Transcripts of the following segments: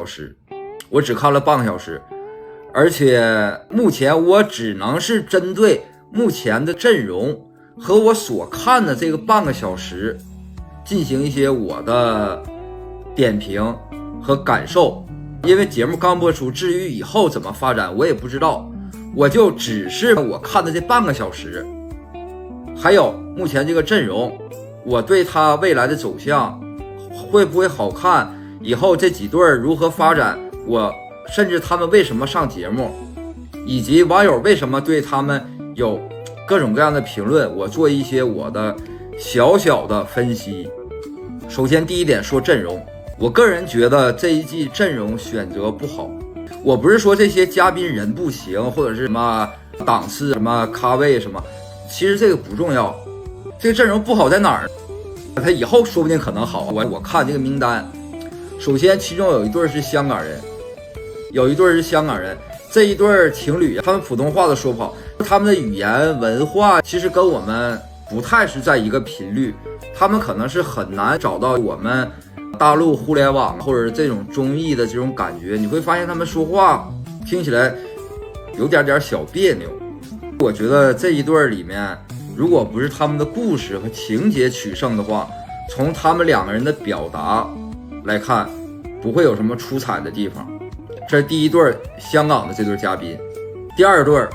时，我只看了半个小时，而且目前我只能是针对目前的阵容和我所看的这个半个小时进行一些我的点评和感受，因为节目刚播出，至于以后怎么发展我也不知道，我就只是我看的这半个小时，还有目前这个阵容，我对他未来的走向会不会好看，以后这几对如何发展，我甚至他们为什么上节目，以及网友为什么对他们有各种各样的评论，我做一些我的小小的分析。首先第一点说阵容，我个人觉得这一季阵容选择不好，我不是说这些嘉宾人不行，或者是什么档次什么咖位什么，其实这个不重要，这个阵容不好在哪儿？他以后说不定可能好。我看这个名单，首先其中有一对是香港人，这一对情侣他们普通话都说不好，他们的语言文化其实跟我们不太是在一个频率，他们可能是很难找到我们大陆互联网或者这种综艺的这种感觉，你会发现他们说话听起来有点小别扭。我觉得这一对里面，如果不是他们的故事和情节取胜的话，从他们两个人的表达来看，不会有什么出彩的地方。这是第一对香港的这对嘉宾。第二对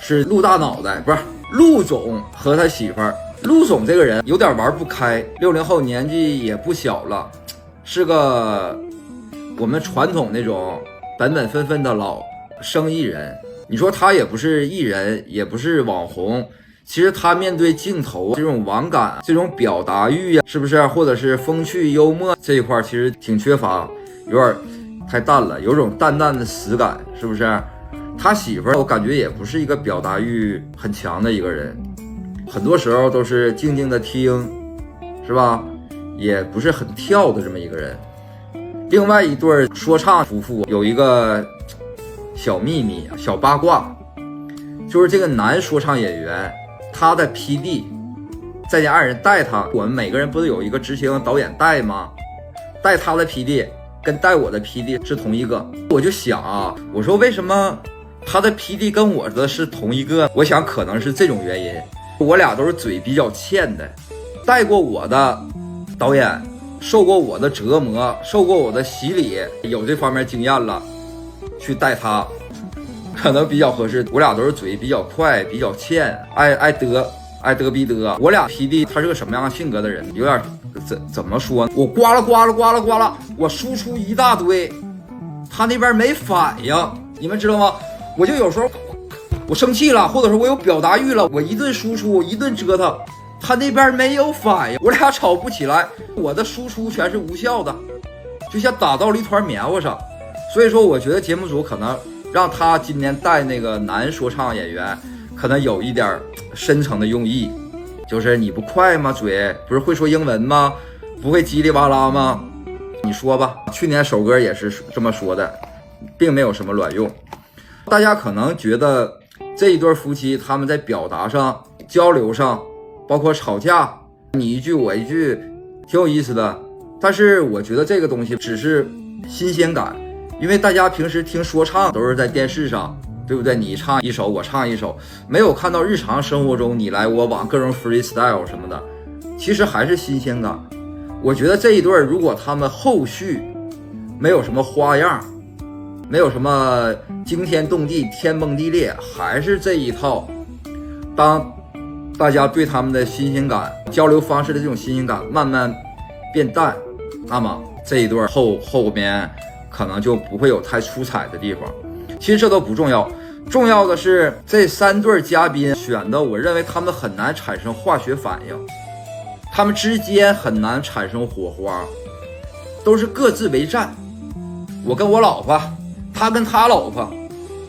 是陆大脑袋，不是陆总和他媳妇儿。陆总这个人有点玩不开，60后年纪也不小了，是个我们传统那种本本分分的老生意人。你说他也不是艺人，也不是网红，其实他面对镜头这种网感，这种表达欲啊，是不是？或者是风趣幽默这一块其实挺缺乏，有点太淡了，有种淡淡的死感，是不是？他媳妇儿我感觉也不是一个表达欲很强的一个人，很多时候都是静静的听，是吧？也不是很跳的这么一个人。另外一对说唱夫妇有一个小秘密小八卦，就是这个男说唱演员他的 PD 在家爱人带他，我们每个人不是有一个执行导演带吗？带他的 PD 跟带我的 PD 是同一个。我就想啊，我说为什么他的 PD 跟我的是同一个？我想可能是这种原因，我俩都是嘴比较欠的，带过我的导演受过我的折磨，受过我的洗礼，有这方面经验了，去带他可能比较合适。我俩都是嘴比较快比较欠，爱得逼得。我俩 PD 他是个什么样性格的人，有点怎么说呢，我呱啦我输出一大堆，他那边没反应，你们知道吗？我就有时候我生气了，或者说我有表达欲了，我一顿输出一顿折腾，他那边没有反应，我俩吵不起来，我的输出全是无效的，就像打到了一团棉花上。所以说我觉得节目组可能让他今年带那个男说唱演员，可能有一点深层的用意，就是你不快吗？嘴不是会说英文吗？不会叽里哇啦吗？你说吧。去年首歌也是这么说的，并没有什么卵用。大家可能觉得这一对夫妻他们在表达上交流上包括吵架你一句我一句挺有意思的，但是我觉得这个东西只是新鲜感，因为大家平时听说唱都是在电视上，对不对？你唱一首我唱一首，没有看到日常生活中你来我往各种 freestyle 什么的，其实还是新鲜感。我觉得这一对如果他们后续没有什么花样，没有什么惊天动地天崩地裂，还是这一套，当大家对他们的新鲜感交流方式的这种新鲜感慢慢变淡，那么这一对后面可能就不会有太出彩的地方。其实这都不重要，重要的是这三对嘉宾选的，我认为他们很难产生化学反应，他们之间很难产生火花，都是各自为战，我跟我老婆，他跟他老婆，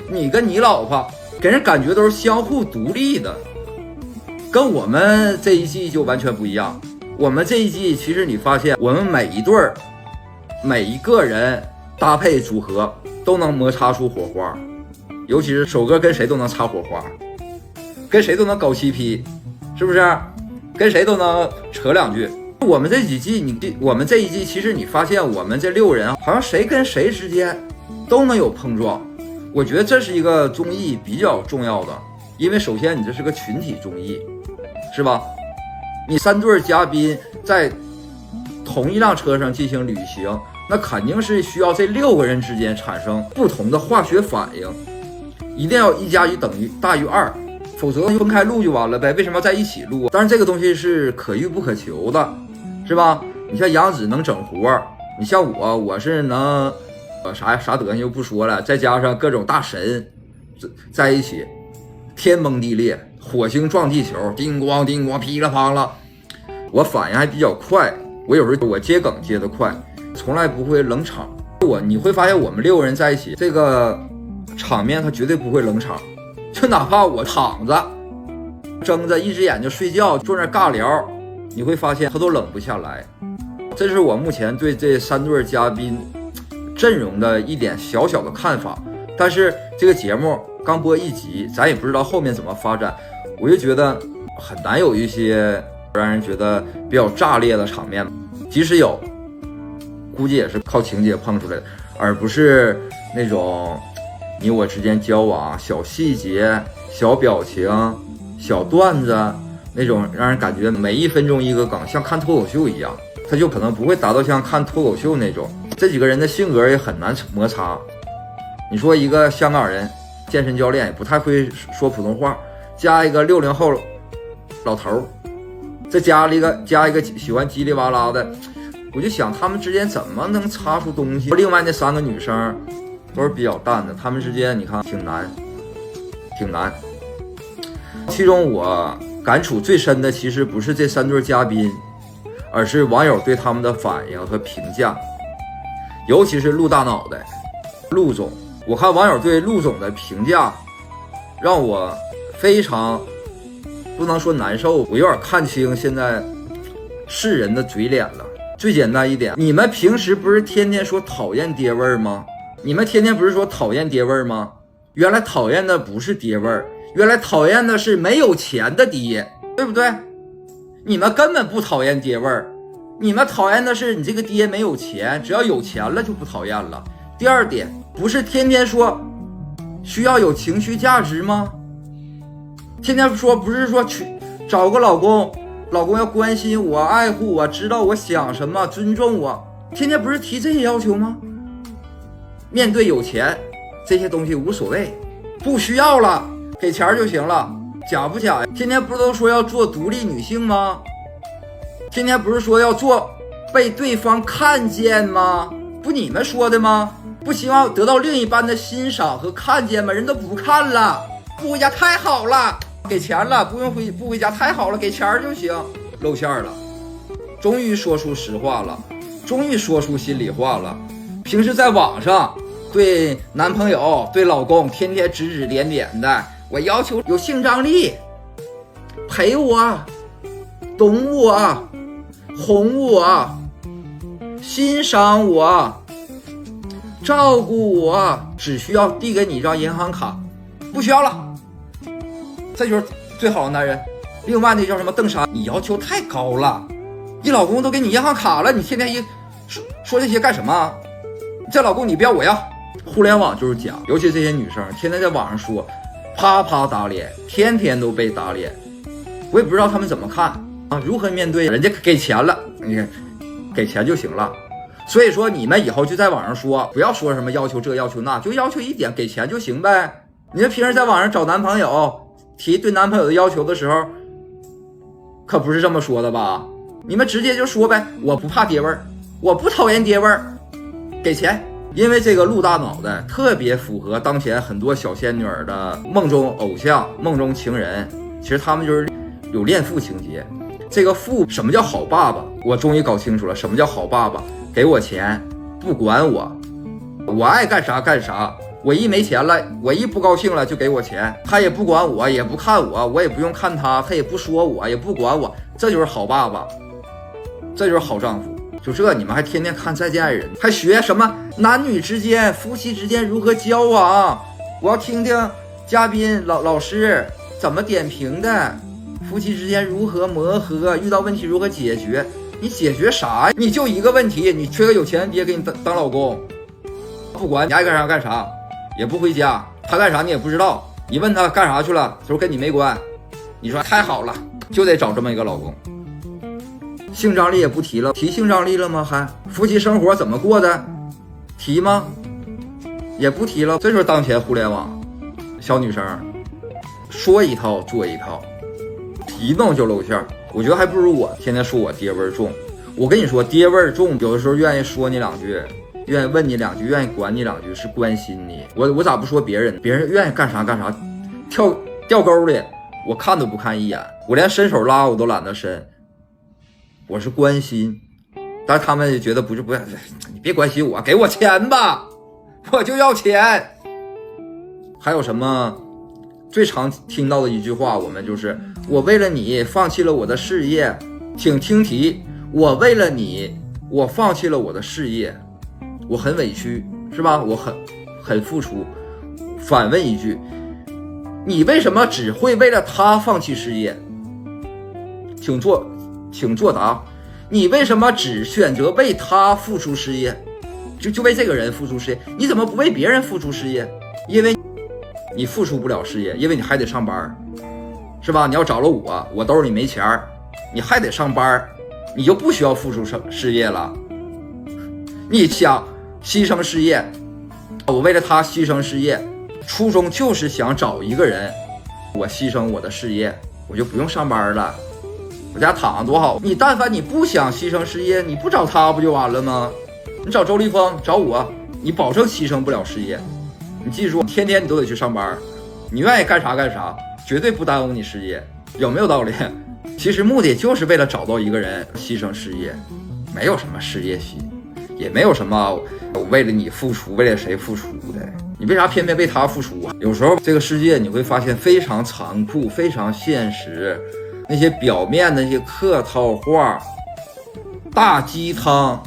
你跟你老婆，给人感觉都是相互独立的，跟我们这一季就完全不一样。我们这一季其实你发现我们每一对每一个人搭配组合都能摩擦出火花，尤其是首歌跟谁都能擦火花，跟谁都能搞CP，是不是？跟谁都能扯两句。我们这几季，我们这一季，其实你发现我们这6人好像谁跟谁之间都能有碰撞。我觉得这是一个综艺比较重要的，因为首先你这是个群体综艺，是吧？你3对嘉宾在同一辆车上进行旅行，那肯定是需要这6个人之间产生不同的化学反应，一定要1加1等于大于2，否则分开录就完了呗。为什么要在一起录？当然这个东西是可遇不可求的，是吧？你像杨紫能整活，你像我是能啥德行就不说了，再加上各种大神在一起，天崩地裂，火星撞地球，叮咣叮咣，噼里啪啦。我反应还比较快，我有时候我接梗接得快，从来不会冷场。你会发现我们6个人在一起，这个场面他绝对不会冷场，就哪怕我躺着睁着一只眼睛睡觉，坐那尬聊，你会发现他都冷不下来。这是我目前对这3对嘉宾阵容的一点小小的看法。但是这个节目刚播1集，咱也不知道后面怎么发展，我就觉得很难有一些让人觉得比较炸裂的场面，即使有，估计也是靠情节碰出来的，而不是那种你我之间交往小细节、小表情、小段子那种让人感觉每1分钟一个梗，像看脱口秀一样。他就可能不会达到像看脱口秀那种，这几个人的性格也很难摩擦。你说一个香港人健身教练也不太会说普通话，加一个60后老头，再加一个喜欢叽里哇啦的，我就想他们之间怎么能擦出东西。另外那3个女生都是比较淡的，他们之间你看挺难。其中我感触最深的其实不是这3对嘉宾，而是网友对他们的反应和评价，尤其是陆大脑袋陆总。我看网友对陆总的评价让我非常不能说难受，我有点看清现在世人的嘴脸了。最简单一点，你们平时不是天天说讨厌爹味儿吗？你们天天不是说讨厌爹味儿吗？原来讨厌的不是爹味儿，原来讨厌的是没有钱的爹，对不对？你们根本不讨厌爹味儿，你们讨厌的是你这个爹没有钱，只要有钱了就不讨厌了。第2点，不是天天说需要有情绪价值吗？天天说不是说去找个老公要关心我、爱护我、知道我想什么、尊重我，天天不是提这些要求吗？面对有钱这些东西无所谓，不需要了，给钱就行了。假不假呀？天天不是都说要做独立女性吗？天天不是说要做被对方看见吗？不你们说的吗？不希望得到另一半的欣赏和看见吗？人都不看了，不回家太好了，给钱了，不回家太好了，给钱就行。露馅了，终于说出实话了，终于说出心里话了。平时在网上对男朋友对老公天天指指点点的，我要求有性张力，陪我，懂我，哄我，欣赏我，照顾我，只需要递给你一张银行卡，不需要了，这就是最好的男人。另外那叫什么邓莎，你要求太高了，你老公都给你银行卡了，你天天说这些干什么？这老公你不要我要。互联网就是假，尤其这些女生天天在网上说啪啪打脸，天天都被打脸，我也不知道他们怎么看啊，如何面对？人家给钱了，你看给钱就行了。所以说你们以后就在网上说，不要说什么要求这要求那，就要求一点，给钱就行呗。你们平时在网上找男朋友提对男朋友的要求的时候，可不是这么说的吧？你们直接就说呗，我不怕爹味儿，我不讨厌爹味儿，给钱。因为这个陆大脑袋特别符合当前很多小仙女的梦中偶像、梦中情人，其实他们就是有恋父情节。这个父，什么叫好爸爸？我终于搞清楚了，什么叫好爸爸？给我钱，不管我，我爱干啥干啥。我一没钱了，我一不高兴了就给我钱，他也不管我，也不看我，我也不用看他，他也不说我，也不管我，这就是好爸爸，这就是好丈夫。就这你们还天天看再见爱人，还学什么男女之间、夫妻之间如何交往？我要听听嘉宾老师怎么点评的，夫妻之间如何磨合，遇到问题如何解决。你解决啥？你就一个问题，你缺个有钱的爹给你当老公，不管你爱干啥干啥，也不回家，他干啥你也不知道，你问他干啥去了，他说跟你没关，你说太好了，就得找这么一个老公。性张力也不提了，提性张力了吗？还夫妻生活怎么过的？提吗？也不提了。这就是当前互联网小女生说一套做一套，一弄就露馅。我觉得还不如我天天说我爹味重。我跟你说，爹味重，有的时候愿意说你两句，愿意问你两句，愿意管你两句，是关心你。我咋不说别人？别人愿意干啥干啥，掉沟里我看都不看一眼，我连伸手拉我都懒得伸。我是关心，但是他们也觉得不是，你别关心我，给我钱吧，我就要钱。还有什么最常听到的一句话，我们就是我为了你放弃了我的事业，请听题，我为了你我放弃了我的事业，我很委屈是吧？我很付出。反问一句，你为什么只会为了他放弃事业？请作答，你为什么只选择为他付出事业？就为这个人付出事业，你怎么不为别人付出事业？因为你付出不了事业，因为你还得上班，是吧？你要找了我兜里没钱，你还得上班，你就不需要付出事业了。你想牺牲事业，我为了他牺牲事业，初衷就是想找一个人，我牺牲我的事业，我就不用上班了，我家躺多好。你但凡你不想牺牲事业，你不找他不就完了吗？你找周立峰，找我，你保证牺牲不了事业。你记住，天天你都得去上班，你愿意干啥干啥，绝对不耽误你事业，有没有道理？其实目的就是为了找到一个人牺牲事业，没有什么事业心，也没有什么为了你付出，为了谁付出的。你为啥偏偏为他付出啊？有时候这个世界你会发现非常残酷，非常现实。那些表面的那些客套话、大鸡汤，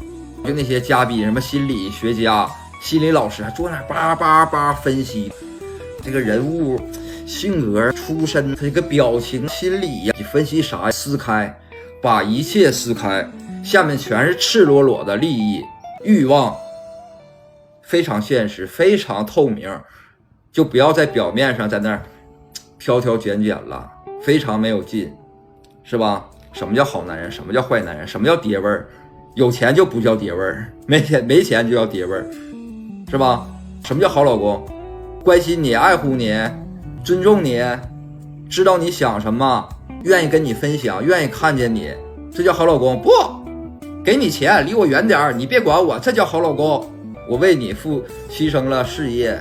就那些嘉宾，什么心理学家、心理老师，还坐那叭叭叭分析这个人物性格、出身、他这个表情、心理呀，你分析啥？撕开，把一切撕开，下面全是赤裸裸的利益、欲望，非常现实，非常透明，就不要在表面上在那儿挑挑拣拣了，非常没有劲。是吧？什么叫好男人？什么叫坏男人？什么叫爹味儿？有钱就不叫爹味儿，没钱就叫爹味儿，是吧？什么叫好老公？关心你，爱护你，尊重你，知道你想什么，愿意跟你分享，愿意看见你，这叫好老公。不给你钱，离我远点，你别管我，这叫好老公。我为你牺牲了事业。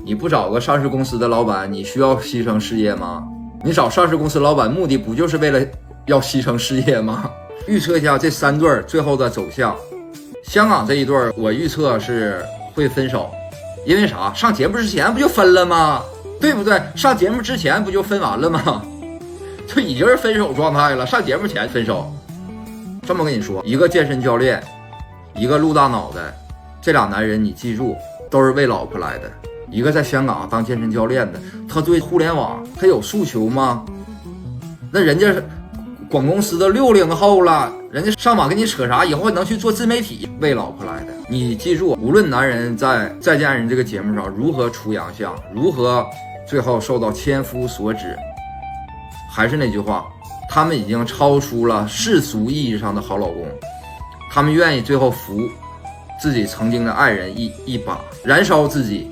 你不找个上市公司的老板，你需要牺牲事业吗？你找上市公司老板目的不就是为了要牺牲事业吗？预测一下这3对最后的走向。香港这一对我预测是会分手，因为啥？上节目之前不就分了吗？对不对？上节目之前不就分完了吗？就已经是分手状态了，上节目前分手。这么跟你说，一个健身教练，一个陆大脑袋，这俩男人你记住都是为老婆来的。一个在香港当健身教练的，他对互联网他有诉求吗？那人家广公司的60后了，人家上网跟你扯啥，以后能去做自媒体，为老婆来的。你记住，无论男人在再见爱人这个节目上如何出洋相，如何最后受到千夫所指，还是那句话，他们已经超出了世俗意义上的好老公，他们愿意最后扶自己曾经的爱人一把，燃烧自己，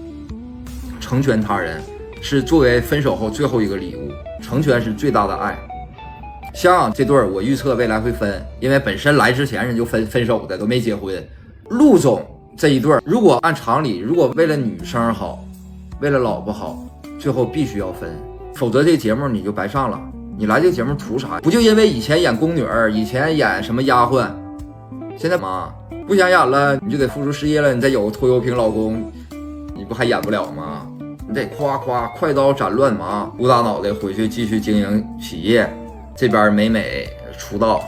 成全他人，是作为分手后最后一个礼物。成全是最大的爱。香港这对我预测未来会分，因为本身来之前人就分手的，都没结婚。陆总这一对如果按常理，如果为了女生好，为了老婆好，最后必须要分，否则这节目你就白上了。你来这个节目图啥？不就因为以前演宫女儿，以前演什么丫鬟，现在嘛不想演了，你就得付出事业了，你再有个拖油瓶老公，你不还演不了吗？你得快刀斩乱麻，不大脑袋回去继续经营企业，这边美美出道。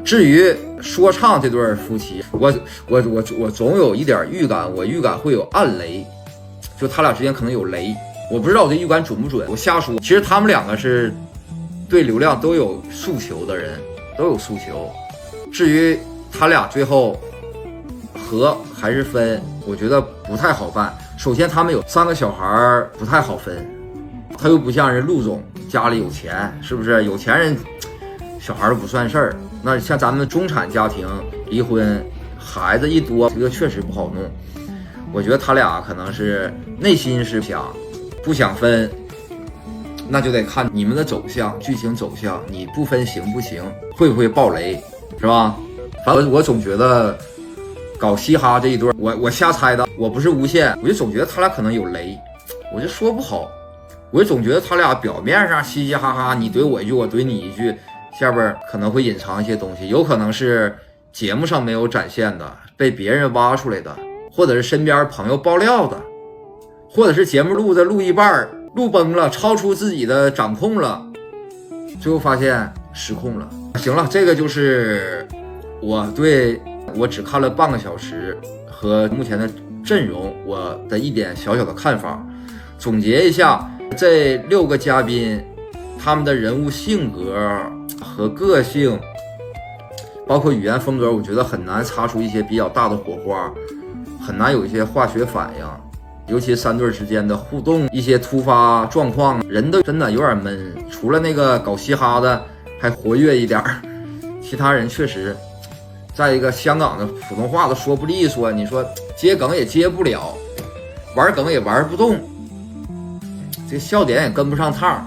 至于说唱这对夫妻，我总有一点预感，我预感会有暗雷，就他俩之间可能有雷，我不知道我这预感准不准，我瞎说。其实他们两个是对流量都有诉求的人，都有诉求，至于他俩最后和还是分，我觉得不太好办。首先他们有3个小孩，不太好分，他又不像人陆总家里有钱，是不是？有钱人小孩都不算事儿，那像咱们中产家庭离婚，孩子一多，这个确实不好弄。我觉得他俩可能是内心是不想分，那就得看你们的走向，剧情走向，你不分行不行，会不会爆雷，是吧？反正我总觉得搞嘻哈这一对，我瞎猜的，我不是诬陷，我就总觉得他俩可能有雷，我就说不好，我就总觉得他俩表面上嘻嘻哈哈，你怼我一句我怼你一句，下边可能会隐藏一些东西，有可能是节目上没有展现的，被别人挖出来的，或者是身边朋友爆料的，或者是节目录一半录崩了，超出自己的掌控了，最后发现失控了。行了，这个就是我只看了半个小时和目前的阵容我的一点小小的看法。总结一下，这6个嘉宾他们的人物性格和个性，包括语言风格，我觉得很难擦出一些比较大的火花，很难有一些化学反应，尤其3对之间的互动，一些突发状况，人都真的有点闷。除了那个搞嘻哈的还活跃一点，其他人确实，在一个香港的普通话都说不利索，你说接梗也接不了，玩梗也玩不动，这笑点也跟不上趟。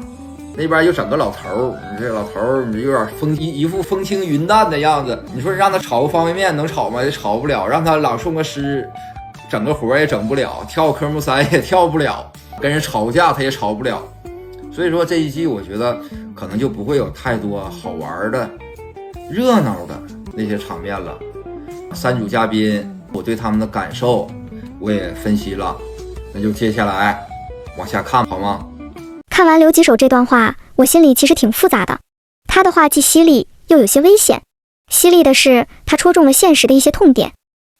那边又整个老头，这老头有点一副风轻云淡的样子。你说让他炒个方便面能炒吗？也炒不了。让他朗诵个诗，整个活也整不了，跳科目3也跳不了，跟人吵架他也吵不了。所以说这一季我觉得可能就不会有太多好玩的、热闹的那些场面了。3组嘉宾，我对他们的感受我也分析了，那就接下来往下看好吗？看完刘吉手这段话，我心里其实挺复杂的。他的话既犀利又有些危险。犀利的是他戳中了现实的一些痛点。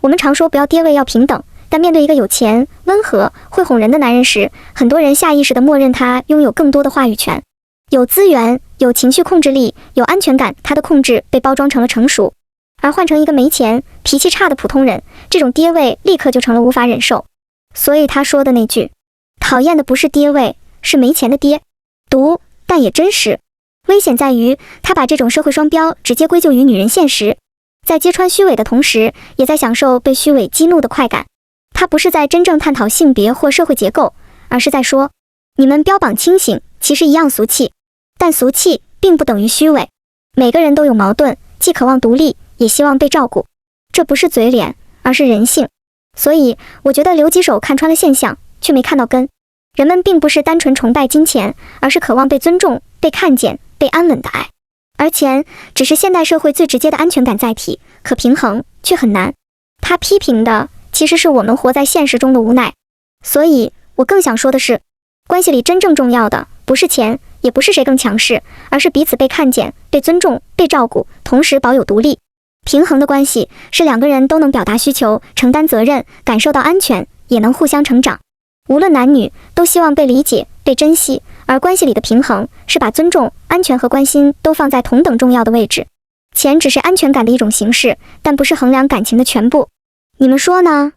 我们常说不要跌位，要平等，但面对一个有钱、温和、会哄人的男人时，很多人下意识地默认他拥有更多的话语权。有资源，有情绪控制力，有安全感，他的控制被包装成了成熟。而换成一个没钱、脾气差的普通人，这种跌位立刻就成了无法忍受。所以他说的那句讨厌的不是跌位，是没钱的跌，毒但也真实。危险在于他把这种社会双标直接归咎于女人现实，在揭穿虚伪的同时，也在享受被虚伪激怒的快感。他不是在真正探讨性别或社会结构，而是在说你们标榜清醒，其实一样俗气，但俗气并不等于虚伪。每个人都有矛盾，既渴望独立，也希望被照顾，这不是嘴脸，而是人性。所以我觉得刘吉手看穿了现象，却没看到根。人们并不是单纯崇拜金钱，而是渴望被尊重、被看见、被安稳的爱。而钱只是现代社会最直接的安全感载体，可平衡却很难。他批评的其实是我们活在现实中的无奈。所以我更想说的是，关系里真正重要的不是钱，也不是谁更强势，而是彼此被看见、被尊重、被照顾，同时保有独立。平衡的关系是2个人都能表达需求、承担责任、感受到安全，也能互相成长。无论男女，都希望被理解、被珍惜，而关系里的平衡是把尊重、安全和关心都放在同等重要的位置。钱只是安全感的一种形式，但不是衡量感情的全部。你们说呢？